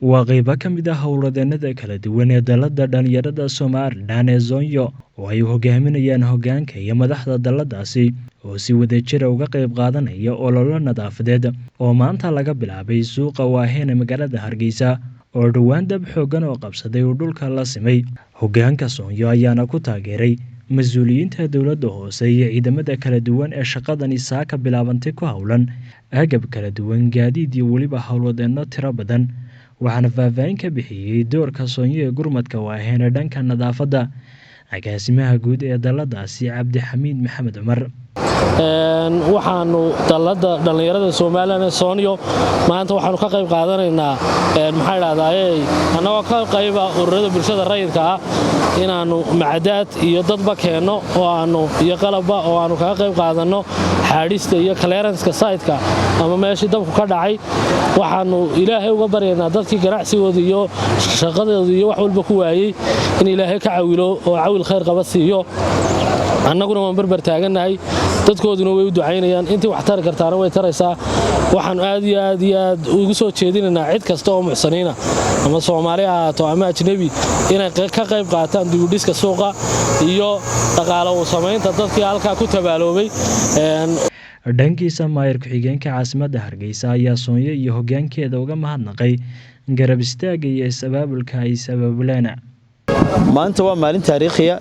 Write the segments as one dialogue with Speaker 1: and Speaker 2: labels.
Speaker 1: waa qaybo ka mid ah howlwadeennada kala duwan ee dalladda dhalinyarada Somalilan ee Sonyo oo ay hogaaminayaan hoggaanka iyo madaxda dalladaasi oo si wadajir ah uga qayb qaadanaya olole nadaafadeed oo maanta laga bilaabay suuqa Waaheen ee magaalada Hargeysa oo dhowaan dab xooggan oo qabsaday oo dhulka la simay. Hoggaanka Sonyo ayaana ku taageeray mas'uuliyiinta dowladda hoose iyo ciidamada kala duwan ee shaqadani saaka bilaabantay ku howlan agab kala duwan, gaadiid iyo weliba howlwadeenno tiro badan. waxaana faahfaahin ka bixiyey doorka Sonyo ee gurmadka Waaheen ee dhanka nadaafadda agaasimaha guud ee dalladaasi Cabdixamiid Maxamed Cumar.
Speaker 2: waxaanu dallada dhalinyarada Somaliland ee Sonyo maanta waxaanu ka qayb qaadanaynaa annagoo ka qayba ururada bulshada rayidka ah inaanu macadaad iyo dadba keenno iyo qalabba oo aanu kaga qayb qaadanno xaadhista iyo clearance-ka site-ka ama meeshii dabku ka dhacay. waxaanu ilaahay uga baryaynaa dadkii ganacsigooda iyo shaqadooda iyo wax walba ku waayey in ilaahay ka cawilo oo cawil khayr qaba siiyo. annaguna waan barbar taagannahay, dadkooduna way u ducaynayaan, intii wax tari kartaana way taraysaa. waxaan aad iyo aad ugu soo jeedinaynaa cid kasta oo muxsaniina ama Soomaali ha ahaato ama ajnabi inay ka qayb qaataan dibudhiska suuqa iyo dhaqaale u samaynta dadkii halkaa ku tabaaloobay.
Speaker 1: dhankiisa maayir ku-xigeenka caasimadda Hargeysa ayaa Sonyo iyo hoggaankeeda uga mahadnaqay garab istaagga iyo is-abaabulka ay sabableen.
Speaker 3: maanta waa maalin taariikhiya,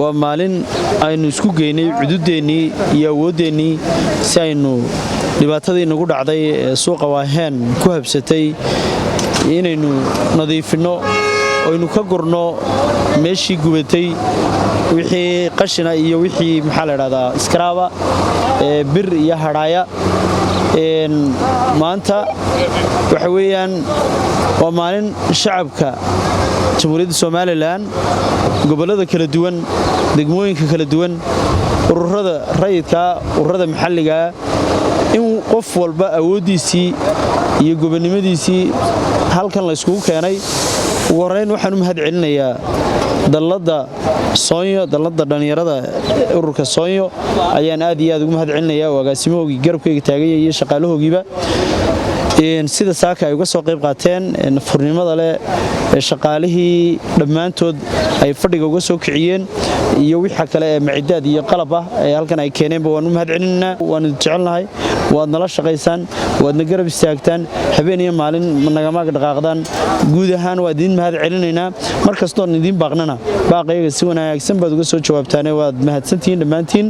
Speaker 3: waa maalin aynu isku geynay cududeennii iyo awoodeennii si aynu dhibaatadii nagu dhacday ee suuqa Waaheen ku habsatay inaynu nadiifinno, aynu ka gurno meeshii gubatay, wixii qashina iyo wixii iskaraaba bir iyo hadhaaya. maanta waxa weeyaan waa maalin shacabka jamhuuriyadda Somaliland gobollada kala duwan, degmooyinka kala duwan, ururada rayidka, ururada maxalliga in qof walba awoodiisii iyo gobonimadiisii halkan la iskugu keenay. ugu horreyn waxaan u mahad celinayaa dallada Sonyo, dallada dhalinyarada ururka Sonyo ayaan aad iyo aad ugu mahad celinayaa oo agaasimahoogii garabkayga taagay iyo shaqaalahoogiiba sida saaka ay uga soo qayb qaateen furnimada leh ee shaqaalihii dhammaantood ay fadhiga uga soo kiciyeen iyo wixii kale ee macidaad iyo qalab ah ee halkan ay keeneenba waan u mahad celinaynaa. waan jecelnahay, waad nala shaqaysaan, waadna garab istaagtaan, habeen iyo maalin nagama dhaqaaqdaan. guud ahaan waa idin mahad celinaynaa. markastoo idin baaqnana baaqayga si wanaagsan baad uga soo jawaabtaan. waad mahadsantihiin dhammaantiin.